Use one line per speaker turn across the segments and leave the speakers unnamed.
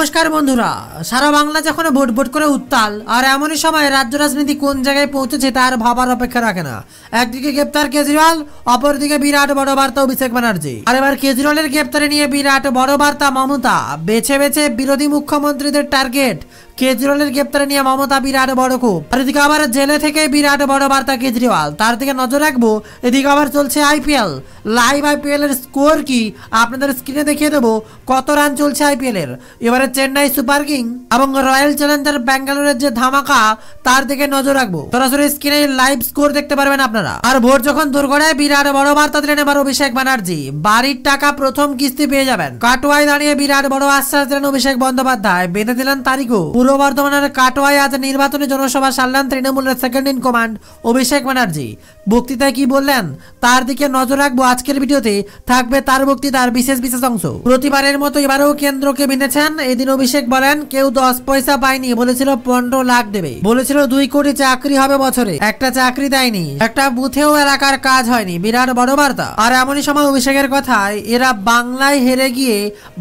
नमस्कार बंधुरा सारा बांगला जखन भोट भोट करे उत्ताल और एमनই समय राज्य राजनीति कोन জায়গায় পৌঁছেছে তার ভাবার অপেক্ষা রাখে না। একদিকে গ্রেপ্তার কেজরিওয়াল, অপরদিকে বিরাট বড় বার্তা অভিষেক ব্যানার্জি। আর এবার কেজরিওয়ালের গ্রেপ্তারি নিয়ে বিরাট বড় বার্তা মমতা। বেছে বেছে বিরোধী মুখ্যমন্ত্রীদের টার্গেট। কেজরিওয়ালের গ্রেপ্তারি নিয়ে মমতা বিরাট বড় খুব। আর এদিকে আবার জেলে থেকে বিরাট বড় বার্তা কেজরিওয়াল, তার দিকে নজর রাখবো। এদিকে আবার চলছে আইপিএল লাইভ। আইপিএল এর স্কোর কি আপনাদের স্ক্রিনে দেখিয়ে দেবো। কত রান চলছে আইপিএল এর। এবারে চেন্নাই সুপার কিং এবং রয়্যাল চ্যালেঞ্জার ব্যাঙ্গালোরের যে ধামাকা তার দিকে নজর রাখবো। সরাসরি স্ক্রিনে লাইভ স্কোর দেখতে পারবেন আপনারা। আর ভোট যখন দূর গড়ায় বিরাট বড় বার্তা দিলেন এবার অভিষেক ব্যানার্জি। বাড়ির টাকা প্রথম কিস্তি পেয়ে যাবেন। কাটোয়ায় দাঁড়িয়ে বিরাট বড় আশ্বাস দিলেন অভিষেক বন্দ্যোপাধ্যায়। বেঁধে দিলেন তারিখও। পূর্ব বর্ধমানের কাটোয়ায় আজ নির্বাচনী জনসভা সারলেন তৃণমূলের second in command Abhishek Banerjee. বক্তৃতায় কি বললেন তার দিকে নজর রাখবো। আজকের ভিডিওতে থাকবে তার বক্তৃতার বিশেষ বিশেষ অংশ। প্রতিবারের মতো এবারেও কেন্দ্রকে বিঁধেছেন। এদিন অভিষেক বলেন কেউ 10 পয়সা পায়নি, বলেছিল 15 লাখ দেবে, বলেছিল 2 কোটি চাকরি হবে বছরে, একটা চাকরি দেয়নি, একটা বুথেও এলাকার কাজ হয়নি। বিরাট বড় বার্তা। আর এমনই সময় অভিষেকের কথায় এরা বাংলায় হেরে গিয়ে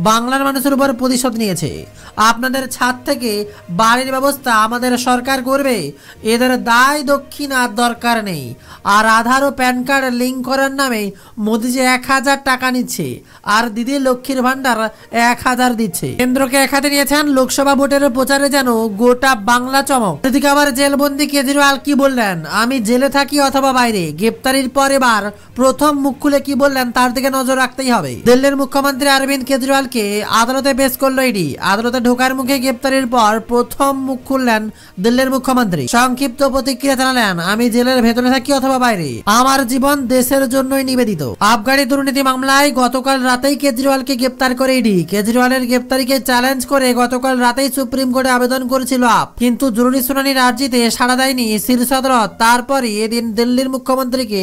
বাংলার মানুষের উপর প্রতিশোধ নিয়েছে। আপনাদের ছাদ থেকে বাড়ির ব্যবস্থা আমাদের সরকার করবে, এদের দায় দক্ষিণার দরকার নেই। আর আধার ও প্যান কার্ড লিঙ্ক করার নামে মোদিজি 1000 টাকা নিচ্ছে আর দিদি লক্ষ্মীর ভান্ডার 1000 দিচ্ছে। কেন্দ্রকে এক হাতে নিয়েছেন। লোকসভা ভোটের প্রচারে যেন গোটা বাংলা চমক। এদিকে আবার জেলবন্দি কেজরিওয়াল কি বললেন, আমি জেলে থাকি অথবা বাইরে। গ্রেপ্তারির পর এবার প্রথম মুখ খুলে কি বললেন তার দিকে নজর রাখতেই হবে। দিল্লির মুখ্যমন্ত্রী অরবিন্দ কেজরিওয়ালকে আদালতে পেশ করলো ইডি। আদালতে ঢোকার মুখে গ্রেপ্তারির পর প্রথম মুখ খুললেন দিল্লির মুখ্যমন্ত্রী। সংক্ষিপ্ত প্রতিক্রিয়া জানালেন, আমি জেলের ভেতরে থাকি অথবা বাইরে, আমার জীবন দেশের জন্যই নিবেদিত। আবগারি দুর্নীতি মামলায় গতকাল রাতেই কেজরিওয়ালকে গ্রেপ্তার করে ইডি। কেজরিওয়ালের গ্রেপ্তারিকে চ্যালেঞ্জ করে গতকাল রাতেই সুপ্রিম কোর্টে আবেদন করেছিল আপ, কিন্তু জরুরি শুনানির আর্জিতে সাড়া দেয়নি শীর্ষ আদালত। তারপরই এদিন দিল্লির মুখ্যমন্ত্রীকে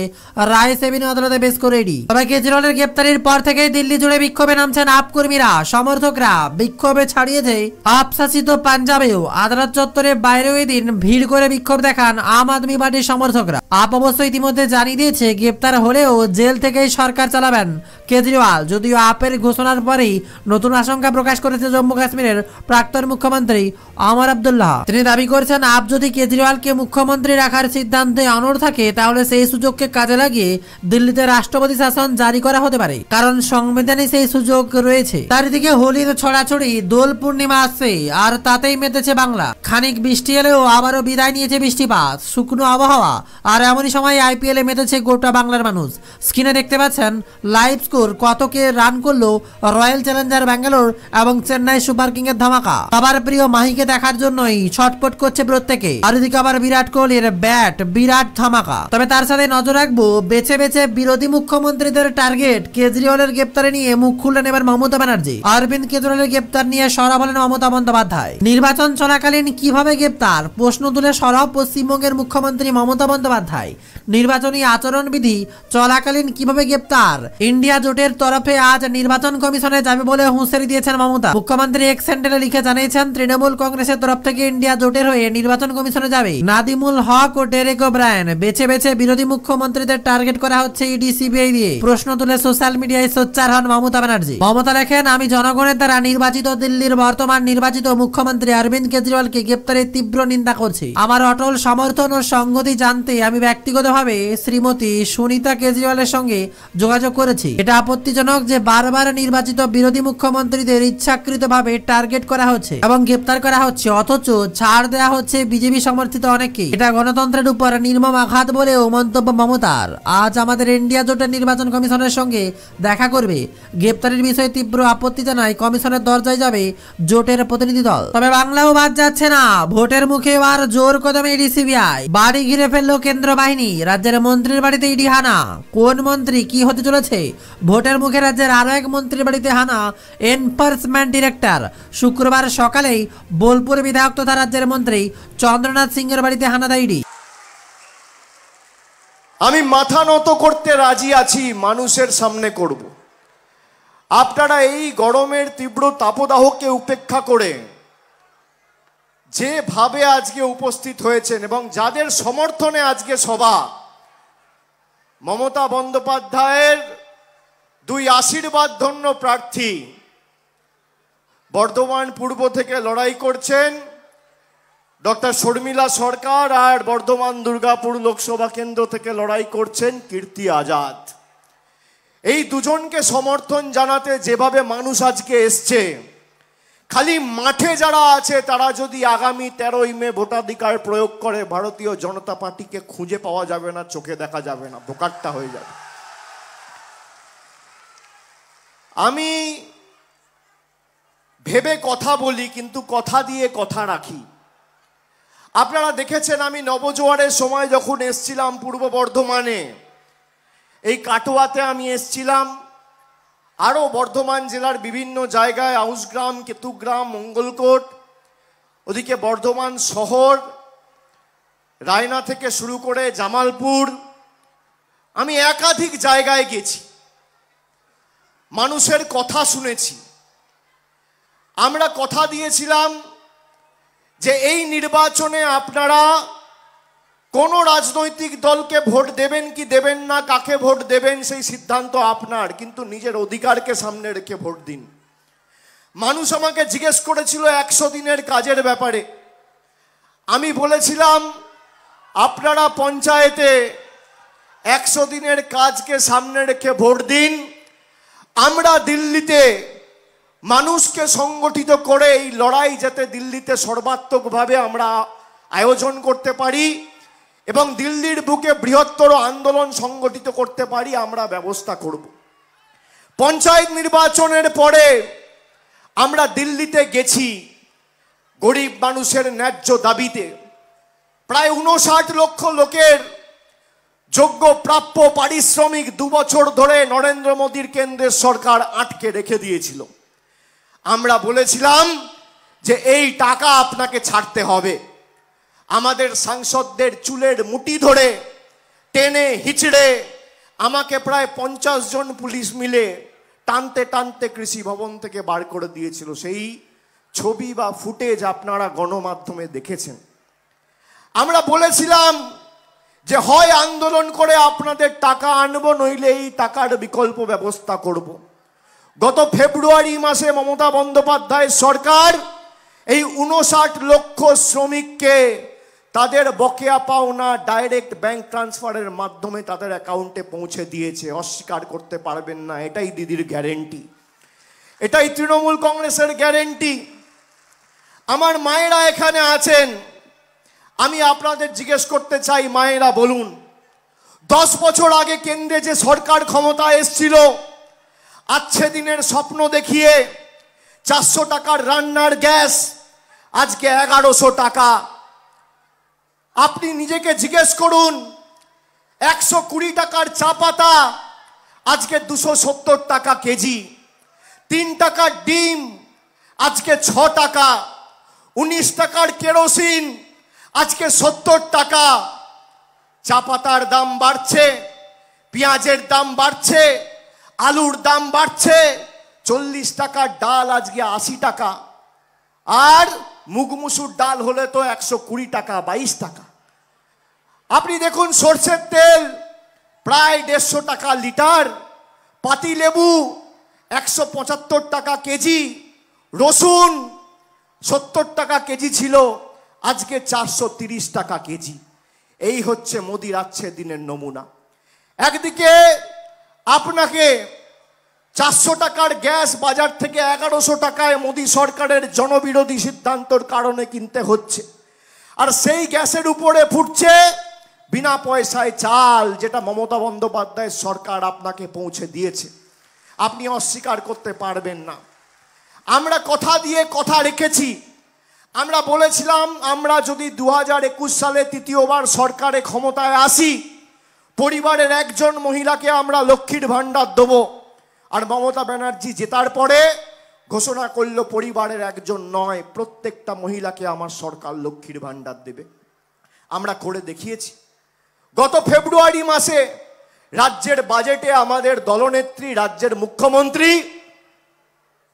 রায় সেবিনি আদালতে পেশ করে ইডি। তবে কেজরিওয়ালের গ্রেপ্তারির পর থেকেই দিল্লি জুড়ে বিক্ষোভে নামছেন আপ কর্মীরা, সমর্থকরা। বিক্ষোভে ছাড়িয়েছে আপ শাসিত পাঞ্জাবেও। আদালত চত্বরের বাইরেও এদিন ভিড় করে বিক্ষোভ দেখান আম আদমি পার্টির সমর্থকরা। আপ অবশ্য ইতিমধ্যে জানিয়ে দিয়েছে গ্রেপ্তার হলেও জেল থেকেই সরকার চালাবেন কেজরিওয়াল। যদিও আপের ঘোষণার পরেই নতুন আশঙ্কা প্রকাশ করেছে জম্মু কাশ্মীরের প্রাক্তন মুখ্যমন্ত্রী ওমর আব্দুল্লাহ। তিনি দাবি করেছেন আপ যদি কেজরিওয়ালকে মুখ্যমন্ত্রী রাখার সিদ্ধান্তে অনড় থাকে তাহলে সেই সুযোগকে কাজে লাগিয়ে দিল্লিতে রাষ্ট্রপতি শাসন জারি করা হতে পারে, কারণ সংবিধানে সেই সুযোগ রয়েছে। চারিদিকে হোলির ছড়াছড়ি, দোল পূর্ণিমা আসছে আর তাতেই মেতেছে বাংলা। খানিক বৃষ্টি এলেও আবারও বিদায় নিয়েছে বৃষ্টিপাত, শুকনো আবহাওয়া। আর এমনই সময় আইপিএল এ মেতেছে গোটা বাংলার মানুষ। স্ক্রিনে দেখতে পাচ্ছেন লাইভ স্কোর, কত কে রান করলো রয়্যাল চ্যালেঞ্জার ব্যাঙ্গালোর এবং চেন্নাই সুপার কিং এর ধামাকা। সবার প্রিয় মাহিকে দেখার জন্যই ছটপট করছে প্রত্যেকে। আর এদিকে আবার বিরাট কোহলির ব্যাট বিরাট ধামাকা। তবে তার সাথে নজর রাখবো বেছে বেছে বিরোধী মুখ্যমন্ত্রীদের টার্গেট। কেজরিওয়ালের গ্রেপ্তারে নিয়ে মুখ খুললেন এবার মমতা ব্যানার্জি। অরবিন্দ কেজরিওয়ালের গ্রেপ্তার নিয়ে সরব হলেন মমতা বন্দ্যোপাধ্যায়। নির্বাচন চলাকালীন কিভাবে গ্রেপ্তার প্রশ্ন তুলে সরব পশ্চিমবঙ্গের মুখ্যমন্ত্রী মমতা বন্দ্যোপাধ্যায়। নির্বাচনী আচরণবিধি চলাকালীন কিভাবে গ্রেপ্তার ইন্ডিয়া জোটের তরফে আজ নির্বাচন কমিশনে যাবে বলে হুঁশিয়ারি দিয়েছেন মমতা। মুখ্যমন্ত্রী এক্স হ্যান্ডেলে লিখে জানিয়েছেন তৃণমূল কংগ্রেসের তরফ থেকে ইন্ডিয়া জোটের হয়ে নির্বাচন কমিশনে যাবে নাদিমুল হক ও ডেরেক ওব্রায়েন। বেছে বেছে বিরোধী মুখ্যমন্ত্রীদের টার্গেট করা হচ্ছে ইডি সিবিআই দিয়ে। প্রশ্ন তুলে সোশ্যাল মিডিয়ায় সোচ্চার হন মমতা ব্যানার্জি। মমতা লেখেন, আমি জনগণের দ্বারা নির্বাচিত দিল্লির বর্তমান নির্বাচিত মুখ্যমন্ত্রী অরবিন্দ কেজরিওয়ালকে গ্রেপ্তারের তীব্র নিন্দা করছি। আমার অটল সমর্থন ও সংহতি জানতে আমি ব্যক্তিগতভাবে শ্রীমতী সুনিতা কেজরিওয়ালের সঙ্গে যোগাযোগ করেছি। এটা আপত্তিজনক যে বারবার নির্বাচিত বিরোধী মুখ্যমন্ত্রীদের ইচ্ছাকৃতভাবে টার্গেট করা হচ্ছে এবং গ্রেপ্তার করা হচ্ছে, অথচ ছাড় দেওয়া হচ্ছে বিজেপি সমর্থিত অনেককে। এটা গণতন্ত্রের উপর নির্মম আঘাত বলেও মন্তব্য মমতার। আজ আমাদের ইন্ডিয়া জোটের নির্বাচন কমিশনের সঙ্গে দেখা করবে। গ্রেপ্তারের বিষয়ে তীব্র আপত্তি জানায় কমিশনের দরজায় যাবে জোটের প্রতিনিধি দল। তবে বাংলাও বাদ যাচ্ছে না। ভোটের মুখে এবার জোর কদমে ইডি সিবিআই। বাড়ি ঘিরে ফেললো কেন্দ্র বাহিনী। রাজ্যের মন্ত্রীর বাড়িতে ইডি হানা। কোন মন্ত্রী কি হতে চলেছে? ভোটের মুখে রাজ্যের আরো এক মন্ত্রীর বাড়িতে হানা এনফোর্সমেন্ট ডিরেক্টর। শুক্রবার সকালেই বোলপুর বিধায়ক তথা রাজ্যের মন্ত্রী চন্দ্রনাথ সিংহের বাড়িতে হানা দেয় ইডি।
আমি মাথা নত করতে রাজি আছি, মানুষের সামনে করব। আপনারা এই গরমের তীব্র তাপদাহকে উপেক্ষা করে যেভাবে আজকে উপস্থিত হয়েছেন এবং যাদের সমর্থনে আজকে সভা, মমতা বন্দ্যোপাধ্যায়ের 2 আশীর্বাদ ধন্য প্রার্থী বর্ধমান পূর্ব থেকে লড়াই করছেন ডক্টর শর্মিলা সরকার, আর বর্ধমান দুর্গাপুর লোকসভা কেন্দ্র থেকে লড়াই করছেন কীর্তি আজাদ। এই দুজনকে সমর্থন জানাতে যেভাবে মানুষ আজকে এসছে, খালি মাঠে যারা আছে তারা যদি আগামী 13ই মে ভোটাধিকার প্রয়োগ করে, ভারতীয় জনতা পার্টিকে খুঁজে পাওয়া যাবে না, চোখে দেখা যাবে না, বোকাট্টা হয়ে যাবে। আমি ভেবে কথা বলি, কিন্তু কথা দিয়ে কথা রাখি। আপনারা দেখেছেন আমি নবজোয়ারের সময় যখন এসছিলাম পূর্ব বর্ধমানে, এই কাটোয়াতে আমি এসছিলাম, আরও বর্ধমান জেলার বিভিন্ন জায়গায় আউসগ্রাম, কেতুগ্রাম, মঙ্গলকোট, ওদিকে বর্ধমান শহর, রায়না থেকে শুরু করে জামালপুর, আমি একাধিক জায়গায় গেছি, মানুষের কথা শুনেছি। আমরা কথা দিয়েছিলাম যে এই নির্বাচনে আপনারা কোনো রাজনৈতিক দলকে ভোট দেবেন কি দেবেন না, কাকে ভোট দেবেন সেই সিদ্ধান্ত আপনার, কিন্তু নিজের অধিকারকে সামনে রেখে ভোট দিন। মানুষ আমাকে জিজ্ঞেস করেছিল 100 দিনের কাজের ব্যাপারে। আমি বলেছিলাম আপনারা পঞ্চায়েতে 100 দিনের কাজকে সামনে রেখে ভোট দিন। আমরা দিল্লিতে মানুষকে সংগঠিত করে এই লড়াই যাতে দিল্লিতে সর্বাত্মকভাবে আমরা আয়োজন করতে পারি এবং দিল্লির বুকে বৃহত্তর আন্দোলন সংগঠিত করতে পারি, আমরা ব্যবস্থা করব। পঞ্চায়েত নির্বাচনের পরে আমরা দিল্লিতে গেছি গরিব মানুষের ন্যায্য দাবিতে। প্রায় 59 লক্ষ লোকের যোগ্য প্রাপ্য পারিশ্রমিক 2 বছর ধরে নরেন্দ্র মোদীর কেন্দ্রের সরকার আটকে রেখে দিয়েছিল। আমরা বলেছিলাম যে এই টাকা আপনাকে ছাড়তে হবে। আমাদের সাংসদদের চুলের মুঠি ধরে টেনে হিচড়ে আমাকে প্রায় 50 জন পুলিশ মিলে টানতে টানতে কৃষি ভবন থেকে বার করে দিয়েছিল। সেই ছবি বা ফুটেজ আপনারা গণমাধ্যমে দেখেছেন। আমরা বলেছিলাম যে হয় আন্দোলন করে আপনাদের টাকা আনবো, নইলে এই টাকার বিকল্প ব্যবস্থা করব। গত ফেব্রুয়ারি মাসে মমতা বন্দ্যোপাধ্যায় সরকার এই 59 লক্ষ শ্রমিককে তাদের বকেয়া পাওনা ডাইরেক্ট ব্যাংক ট্রান্সফারের মাধ্যমে তাদের অ্যাকাউন্টে পৌঁছে দিয়েছে। অস্বীকার করতে পারবেন না, এটাই দিদির গ্যারেন্টি, এটাই তৃণমূল কংগ্রেসের গ্যারেন্টি। আমার মায়েরা এখানে আছেন, আমি আপনাদের জিজ্ঞেস করতে চাই, মায়েরা বলুন, 10 বছর আগে কেন্দ্রে যে সরকার ক্ষমতায় এসছিল, আজকে দিনের স্বপ্ন দেখিয়ে 400 টাকার রান্নার গ্যাস আজকে 1100 টাকা। আপনি নিজেকে জিজ্ঞেস করুন, 120 টাকার চা পাতা আজকে 270 টাকা কেজি, 3 টাকার ডিম আজকে 6 টাকা, 19 টাকার কেরোসিন আজকে 70 টাকা। চা পাতার দাম বাড়ছে, পেঁয়াজের দাম বাড়ছে, আলুর দাম বাড়ছে, 40 টাকার ডাল আজকে 80 টাকা, আর মুগ মুসুর ডাল হলে তো 120 টাকা, 22 টাকা। আপনি দেখুন সরষের তেল প্রায় 150 টাকা লিটার, পাতি লেবু 175 টাকা কেজি, রসুন 70 টাকা কেজি ছিল, আজকে 430 টাকা কেজি। এই হচ্ছে মোদির আজকে দিনের নমুনা। একদিকে আপনাকে 400 টাকার গ্যাস বাজার থেকে 1100 টাকায় মোদী সরকারের জনবিরোধী সিদ্ধান্তর কারণে কিনতে হচ্ছে, আর সেই গ্যাসের উপরে ফুটছে বিনা পয়সায় চাল, যেটা মমতা বন্দ্যোপাধ্যায়ের সরকার আপনাকে পৌঁছে দিয়েছে। আপনি অস্বীকার করতে পারবেন না। আমরা কথা দিয়ে কথা রেখেছি। আমরা বলেছিলাম আমরা যদি 2021 সালে তৃতীয়বার সরকারে ক্ষমতায় আসি, পরিবারের একজন মহিলাকে আমরা লক্ষ্মীর ভাণ্ডার দেবো। আর মমতা ব্যানার্জি জেতার পরে ঘোষণা করল পরিবারের একজন নয়, প্রত্যেকটা মহিলাকে আমার সরকার লক্ষ্মীর ভাণ্ডার দেবে। আমরা করে দেখিয়েছি। গত ফেব্রুয়ারি মাসে রাজ্যের বাজেটে আমাদের দলনেত্রী, রাজ্যের মুখ্যমন্ত্রী,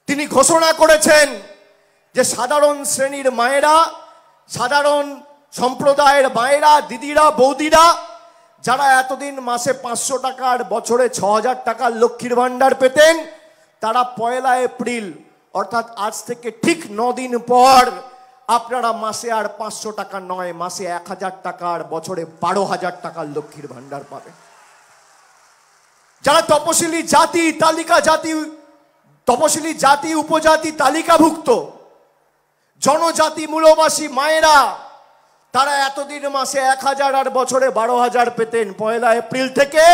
তিনি ঘোষণা করেছেন যে সাধারণ শ্রেণীর মায়েরা, সাধারণ সম্প্রদায়ের মায়েরা, দিদিরা, বৌদিরা, যারা এতদিন মাসে 500 টাকার, বছরে 6000 টাকার লক্ষ্মীর ভাণ্ডার পেতেন, তারা 1 এপ্রিল অর্থাৎ আজ থেকে ঠিক 9 দিন পর আপনারা মাসে আর 500 টাকা নয়, মাসে 1000 টাকার, বছরে 12,000 টাকার লক্ষ্মীর ভান্ডার পাবে। যারা তপশিলি জাতি তপশিলি জাতি উপজাতি তালিকাভুক্ত জনজাতি মূলবাসী মায়েরা, তারা এতদিন মাসে 1000 আর বছরে 12,000 পেতেন। 1 এপ্রিল থেকে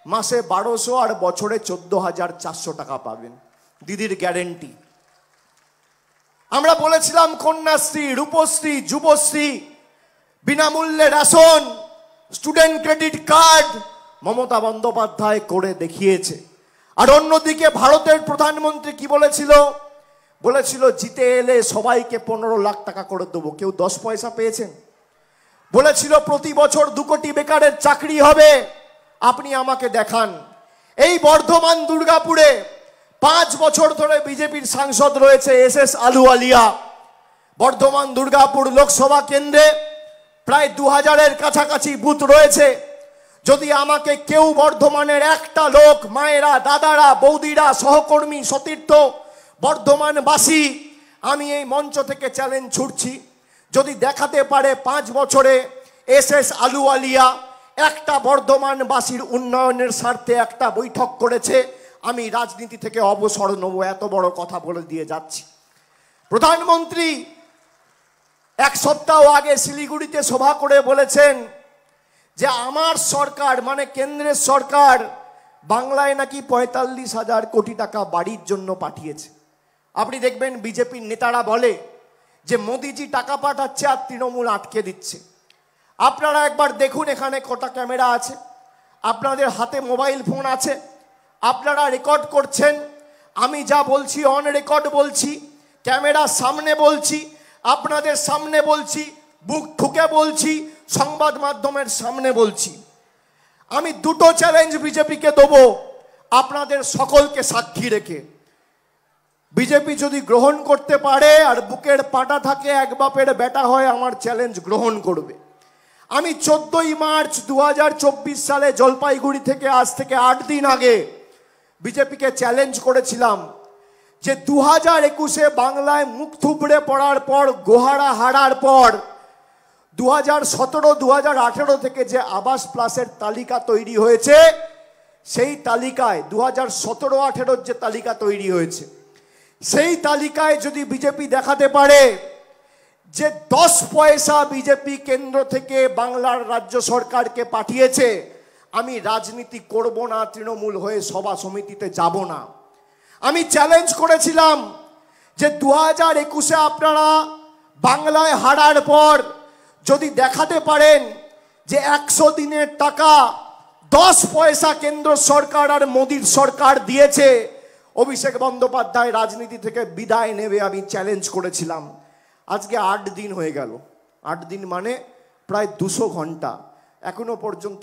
মাসে 1200 আর বছরে 14,400 টাকা পাবেন, দিদির গ্যারেন্টি। আমরা বলেছিলাম কন্যাশ্রী, রূপশ্রী, যুবশ্রী, বিনামূল্যে ration, student credit card Mamata Bandyopadhyay করে দেখিয়েছে। আর অন্যদিকে ভারতের প্রধানমন্ত্রী কি বলেছিল জিতে এলে সবাইকে 15 লাখ টাকা করে দেবো। কেউ 10 পয়সা পেয়েছেন? বলেছিল প্রতি বছর 2 কোটি বেকারের চাকরি হবে। আপনি আমাকে দেখান। এই বর্ধমান দুর্গাপুরে 5 বছর ধরে বিজেপির সাংসদ রয়েছে SS আলুওয়ালিয়া। বর্ধমান দুর্গাপুর লোকসভা কেন্দ্রে প্রায় 2000-এর কাছাকাছি বুথ রয়েছে। যদি আমাকে কেউ বর্ধমানের একটা লোক, মায়েরা, দাদারা, বৌদিরা, সহকর্মী, সতীর্থ, বর্ধমানবাসী, আমি এই মঞ্চ থেকে চ্যালেঞ্জ ছুড়ছি, যদি দেখাতে পারে 5 বছরে SS আলুওয়ালিয়া একটা বর্ধমানবাসীর উন্নয়নের স্বার্থে একটা বৈঠক করেছে, আমি রাজনীতি থেকে অবসর নেব। এত বড় কথা বলে দিয়ে যাচ্ছি। প্রধানমন্ত্রী 1 সপ্তাহ আগে শিলিগুড়িতে সভা করে বলেছেন যে আমার সরকার মানে কেন্দ্রের সরকার বাংলায় নাকি 45,000 কোটি টাকা বাড়ির জন্য পাঠিয়েছে। আপনি দেখবেন বিজেপির নেতারা বলে যে মোদিজি টাকা পাঠাচ্ছে আর তৃণমূল আটকে দিচ্ছে। আপনারা একবার দেখুন এখানে কটা ক্যামেরা আছে, আপনাদের হাতে মোবাইল ফোন আছে, আপনারা রেকর্ড করছেন। আমি যা বলছি অন রেকর্ড বলছি, ক্যামেরার সামনে বলছি, আপনাদের সামনে বলছি, বুক ঠুকে বলছি, সংবাদ মাধ্যমের সামনে বলছি। আমি 2টো চ্যালেঞ্জ বিজেপিকে দেবো আপনাদের সকলকে সাক্ষী রেখে। বিজেপি যদি গ্রহণ করতে পারে আর বুকের পাটা থাকে, এক বাপের বেটা হয়, আমার চ্যালেঞ্জ গ্রহণ করবে। আমি 14ই মার্চ 2024 সালে জলপাইগুড়ি থেকে আজ থেকে 8 দিন আগে বিজেপিকে চ্যালেঞ্জ করেছিলাম যে 2021-এ বাংলায় মুখ থুবড়ে পড়ার পর, গোহারা হারার পর 2017-2018 থেকে যে আবাস প্লাসের তালিকা তৈরি হয়েছে, সেই তালিকায় 2017-18 যে তালিকা তৈরি হয়েছে, সেই তালিকায় যদি বিজেপি দেখাতে পারে যে 10 পয়সা বিজেপি কেন্দ্র থেকে বাংলার রাজ্য সরকারকে পাঠিয়েছে, আমি রাজনীতি করব না, তৃণমূল হয়ে সভা সমিতিতে যাব না। আমি চ্যালেঞ্জ করেছিলাম যে 2021-এ আপনারা বাংলায় হারার পর যদি দেখাতে পারেন যে 100 দিনের টাকা 10 পয়সা কেন্দ্র সরকার আর মোদির সরকার দিয়েছে, অভিষেক বন্দ্যোপাধ্যায় রাজনীতি থেকে বিদায় নেবে। আমি চ্যালেঞ্জ করেছিলাম। আজকে 8 দিন হয়ে গেল। 8 দিন মানে প্রায় 200 ঘন্টা, এখনো পর্যন্ত